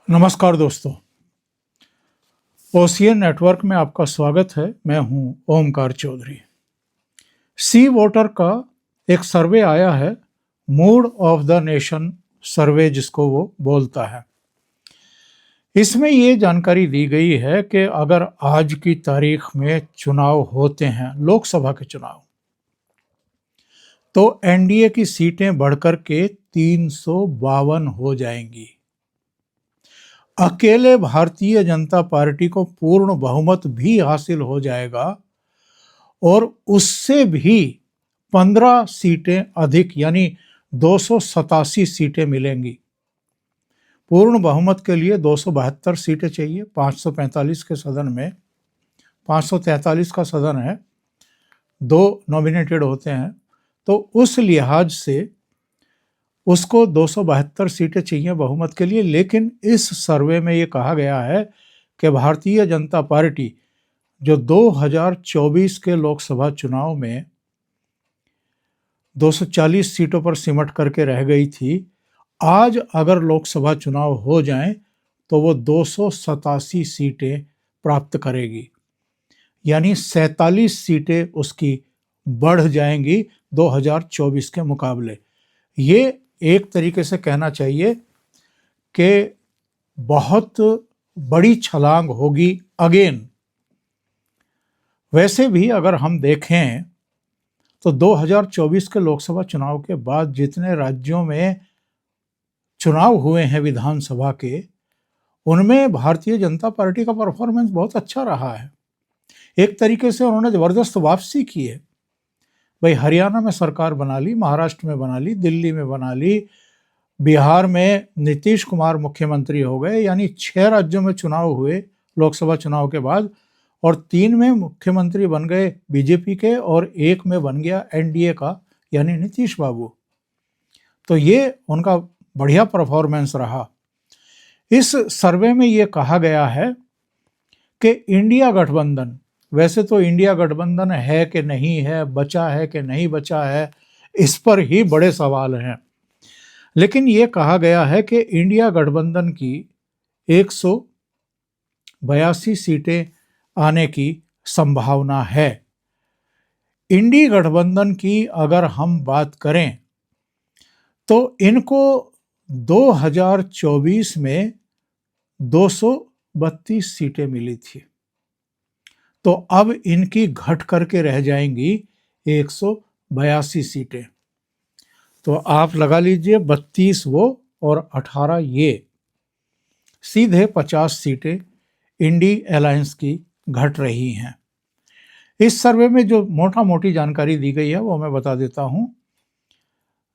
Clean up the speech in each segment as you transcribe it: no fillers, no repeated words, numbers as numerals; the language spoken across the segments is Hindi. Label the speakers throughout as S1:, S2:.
S1: नमस्कार दोस्तों, ओशियन नेटवर्क में आपका स्वागत है। मैं हूं ओमकार चौधरी। सी वोटर का एक सर्वे आया है, मूड ऑफ द नेशन सर्वे जिसको वो बोलता है। इसमें ये जानकारी दी गई है कि अगर आज की तारीख में चुनाव होते हैं, लोकसभा के चुनाव, तो एनडीए की सीटें बढ़कर के 352 हो जाएंगी। अकेले भारतीय जनता पार्टी को पूर्ण बहुमत भी हासिल हो जाएगा और उससे भी 15 सीटें अधिक यानी 287 सीटें मिलेंगी। पूर्ण बहुमत के लिए 272 सीटें चाहिए। 545 के सदन में 543 का सदन है, 2 नॉमिनेटेड होते हैं, तो उस लिहाज से उसको 272 सीटें चाहिए बहुमत के लिए। लेकिन इस सर्वे में ये कहा गया है कि भारतीय जनता पार्टी जो 2024 के लोकसभा चुनाव में 240 सीटों पर सिमट करके रह गई थी, आज अगर लोकसभा चुनाव हो जाएं तो वो 287 सीटें प्राप्त करेगी, यानी 47 सीटें उसकी बढ़ जाएंगी 2024 के मुकाबले। ये एक तरीके से कहना चाहिए कि बहुत बड़ी छलांग होगी अगेन। वैसे भी अगर हम देखें तो 2024 के लोकसभा चुनाव के बाद जितने राज्यों में चुनाव हुए हैं विधानसभा के, उनमें भारतीय जनता पार्टी का परफॉर्मेंस बहुत अच्छा रहा है। एक तरीके से उन्होंने जबरदस्त वापसी की है। भाई, हरियाणा में सरकार बना ली, महाराष्ट्र में बना ली, दिल्ली में बना ली, बिहार में नीतीश कुमार मुख्यमंत्री हो गए, यानी 6 राज्यों में चुनाव हुए लोकसभा चुनाव के बाद, और 3 में मुख्यमंत्री बन गए बीजेपी के और 1 में बन गया एनडीए का यानी नीतीश बाबू। तो ये उनका बढ़िया परफॉर्मेंस रहा। इस सर्वे में ये कहा गया है कि इंडिया गठबंधन, वैसे तो इंडिया गठबंधन है कि नहीं है, बचा है कि नहीं बचा है, इस पर ही बड़े सवाल हैं। लेकिन ये कहा गया है कि इंडिया गठबंधन की 182 सीटें आने की संभावना है। इंडी गठबंधन की अगर हम बात करें तो इनको 2024 में 232 सीटें मिली थी, तो अब इनकी घट करके रह जाएंगी 182 सीटें। तो आप लगा लीजिए 32 वो और 18 ये, सीधे 50 सीटें इंडी अलायंस की घट रही हैं। इस सर्वे में जो मोटा मोटी जानकारी दी गई है वो मैं बता देता हूं।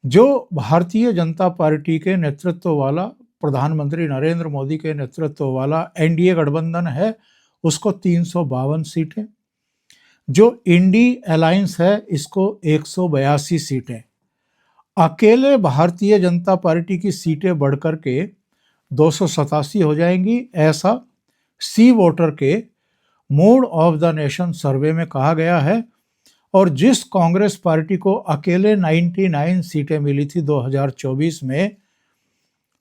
S1: जो भारतीय जनता पार्टी के नेतृत्व वाला, प्रधानमंत्री नरेंद्र मोदी के नेतृत्व वाला एनडीए गठबंधन है, उसको 352 सीटें। जो इंडी अलायंस है इसको 182 सीटें। अकेले भारतीय जनता पार्टी की सीटें बढ़कर के 287 हो जाएंगी, ऐसा सी वोटर के मूड ऑफ द नेशन सर्वे में कहा गया है। और जिस कांग्रेस पार्टी को अकेले 99 सीटें मिली थी 2024 में,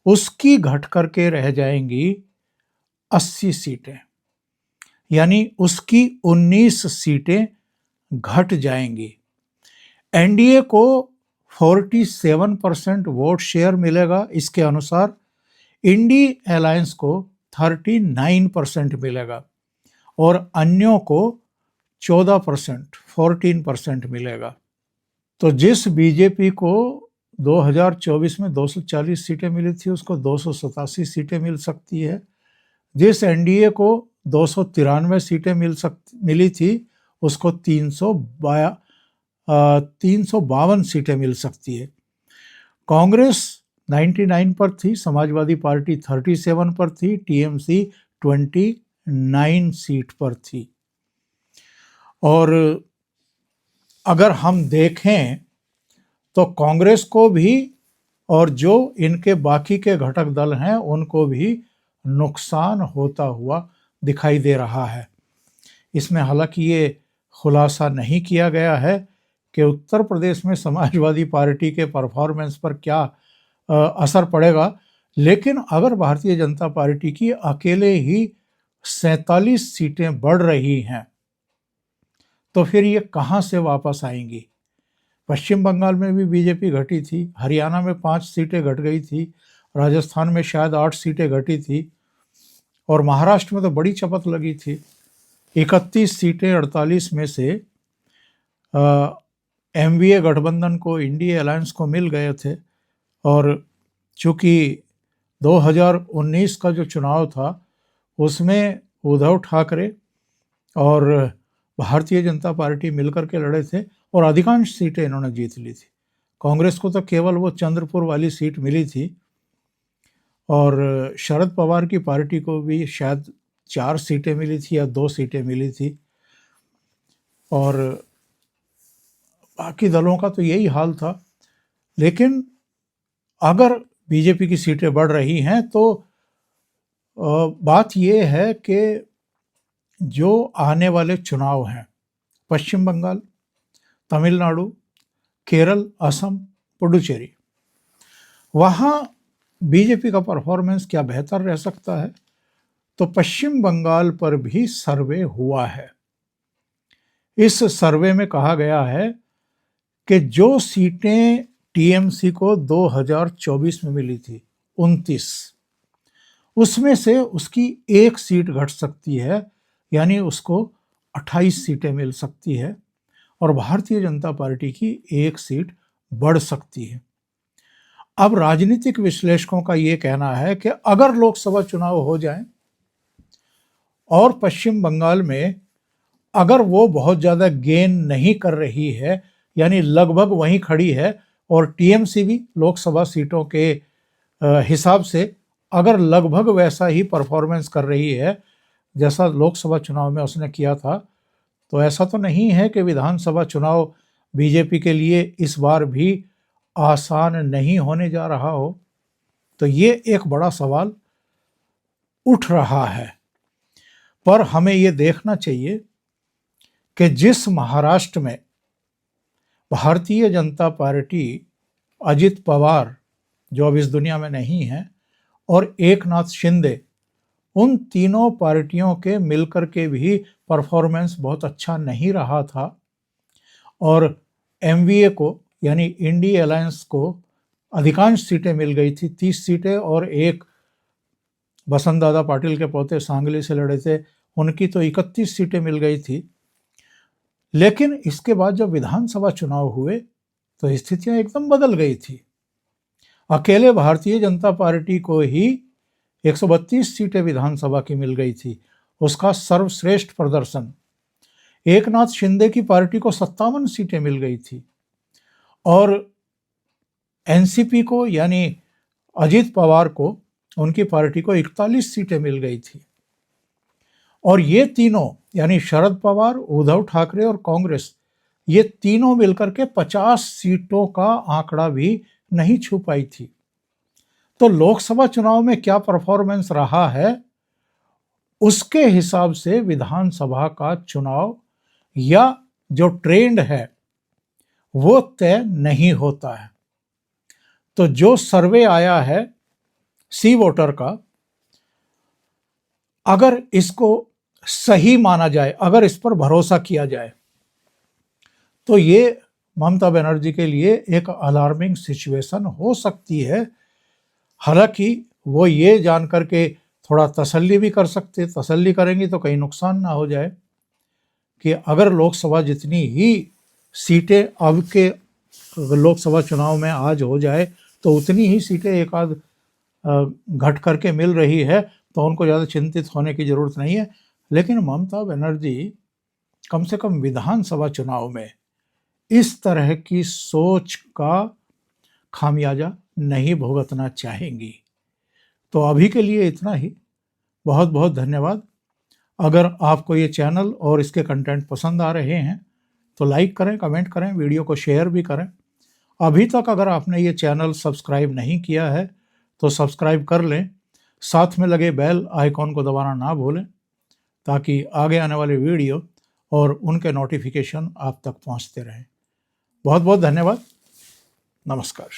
S1: उसकी घट करके रह जाएंगी 80 सीटें, यानी उसकी 19 सीटें घट जाएंगी। एनडीए को 47% वोट शेयर मिलेगा, इसके अनुसार इंडी अलायंस को 39% मिलेगा और अन्यों को 14% मिलेगा। तो जिस बीजेपी को 2024 में 240 सीटें मिली थी उसको 287 सीटें मिल सकती है। जिस एनडीए को 293 सीटें मिली थी उसको 352 सीटें मिल सकती है। कांग्रेस 99 पर थी, समाजवादी पार्टी 37 पर थी, टीएमसी 29 सीट पर थी। और अगर हम देखें तो कांग्रेस को भी और जो इनके बाकी के घटक दल हैं उनको भी नुकसान होता हुआ दिखाई दे रहा है। इसमें हालांकि ये खुलासा नहीं किया गया है कि उत्तर प्रदेश में समाजवादी पार्टी के परफॉर्मेंस पर क्या असर पड़ेगा, लेकिन अगर भारतीय जनता पार्टी की अकेले ही 47 सीटें बढ़ रही हैं तो फिर ये कहाँ से वापस आएंगी। पश्चिम बंगाल में भी बीजेपी घटी थी, हरियाणा में 5 सीटें घट गई थी, राजस्थान में शायद 8 सीटें घटी थी और महाराष्ट्र में तो बड़ी चपत लगी थी। 31 सीटें 48 में से एमवीए गठबंधन को, इंडिया अलायंस को मिल गए थे। और चूंकि 2019 का जो चुनाव था उसमें उद्धव ठाकरे और भारतीय जनता पार्टी मिलकर के लड़े थे और अधिकांश सीटें इन्होंने जीत ली थी। कांग्रेस को तो केवल वो चंद्रपुर वाली सीट मिली थी और शरद पवार की पार्टी को भी शायद 4 सीटें मिली थी या 2 सीटें मिली थी और बाकी दलों का तो यही हाल था। लेकिन अगर बीजेपी की सीटें बढ़ रही हैं तो बात यह है कि जो आने वाले चुनाव हैं, पश्चिम बंगाल, तमिलनाडु, केरल, असम, पुडुचेरी, वहाँ बीजेपी का परफॉर्मेंस क्या बेहतर रह सकता है। तो पश्चिम बंगाल पर भी सर्वे हुआ है। इस सर्वे में कहा गया है कि जो सीटें टीएमसी को 2024 में मिली थी 29, उसमें से उसकी 1 सीट घट सकती है, यानी उसको 28 सीटें मिल सकती है और भारतीय जनता पार्टी की 1 सीट बढ़ सकती है। अब राजनीतिक विश्लेषकों का ये कहना है कि अगर लोकसभा चुनाव हो जाए और पश्चिम बंगाल में अगर वो बहुत ज़्यादा गेन नहीं कर रही है, यानी लगभग वहीं खड़ी है और टीएमसी भी लोकसभा सीटों के हिसाब से अगर लगभग वैसा ही परफॉर्मेंस कर रही है जैसा लोकसभा चुनाव में उसने किया था, तो ऐसा तो नहीं है कि विधानसभा चुनाव बीजेपी के लिए इस बार भी आसान नहीं होने जा रहा हो। तो ये एक बड़ा सवाल उठ रहा है। पर हमें ये देखना चाहिए कि जिस महाराष्ट्र में भारतीय जनता पार्टी, अजित पवार जो अब इस दुनिया में नहीं है और एकनाथ शिंदे, उन तीनों पार्टियों के मिलकर के भी परफॉर्मेंस बहुत अच्छा नहीं रहा था और एमवीए को यानी इंडिया अलायंस को अधिकांश सीटें मिल गई थी, 30 सीटें, और एक बसंत दादा पाटिल के पोते सांगली से लड़े थे, उनकी तो 31 सीटें मिल गई थी। लेकिन इसके बाद जब विधानसभा चुनाव हुए तो स्थितियां एकदम बदल गई थी। अकेले भारतीय जनता पार्टी को ही 132 सीटें विधानसभा की मिल गई थी, उसका सर्वश्रेष्ठ प्रदर्शन। एकनाथ शिंदे की पार्टी को 57 सीटें मिल गई थी और एनसीपी को यानी अजित पवार को, उनकी पार्टी को 41 सीटें मिल गई थी। और ये तीनों यानी शरद पवार, उद्धव ठाकरे और कांग्रेस, ये तीनों मिलकर के 50 सीटों का आंकड़ा भी नहीं छू पाई थी। तो लोकसभा चुनाव में क्या परफॉर्मेंस रहा है, उसके हिसाब से विधानसभा का चुनाव या जो ट्रेंड है वो तय नहीं होता है। तो जो सर्वे आया है सी वोटर का, अगर इसको सही माना जाए, अगर इस पर भरोसा किया जाए, तो ये ममता बनर्जी के लिए एक अलार्मिंग सिचुएशन हो सकती है। हालांकि वो ये जान करके थोड़ा तसल्ली भी कर सकते, तसल्ली करेंगी तो कहीं नुकसान ना हो जाए, कि अगर लोकसभा जितनी ही सीटें अब के लोकसभा चुनाव में आज हो जाए तो उतनी ही सीटें एक आध घट करके मिल रही है, तो उनको ज़्यादा चिंतित होने की ज़रूरत नहीं है। लेकिन ममता बनर्जी कम से कम विधानसभा चुनाव में इस तरह की सोच का खामियाजा नहीं भुगतना चाहेंगी। तो अभी के लिए इतना ही। बहुत बहुत धन्यवाद। अगर आपको ये चैनल और इसके कंटेंट पसंद आ रहे हैं तो लाइक करें, कमेंट करें, वीडियो को शेयर भी करें। अभी तक अगर आपने ये चैनल सब्सक्राइब नहीं किया है तो सब्सक्राइब कर लें, साथ में लगे बेल आइकॉन को दबाना ना भूलें, ताकि आगे आने वाले वीडियो और उनके नोटिफिकेशन आप तक पहुंचते रहें। बहुत बहुत धन्यवाद। नमस्कार।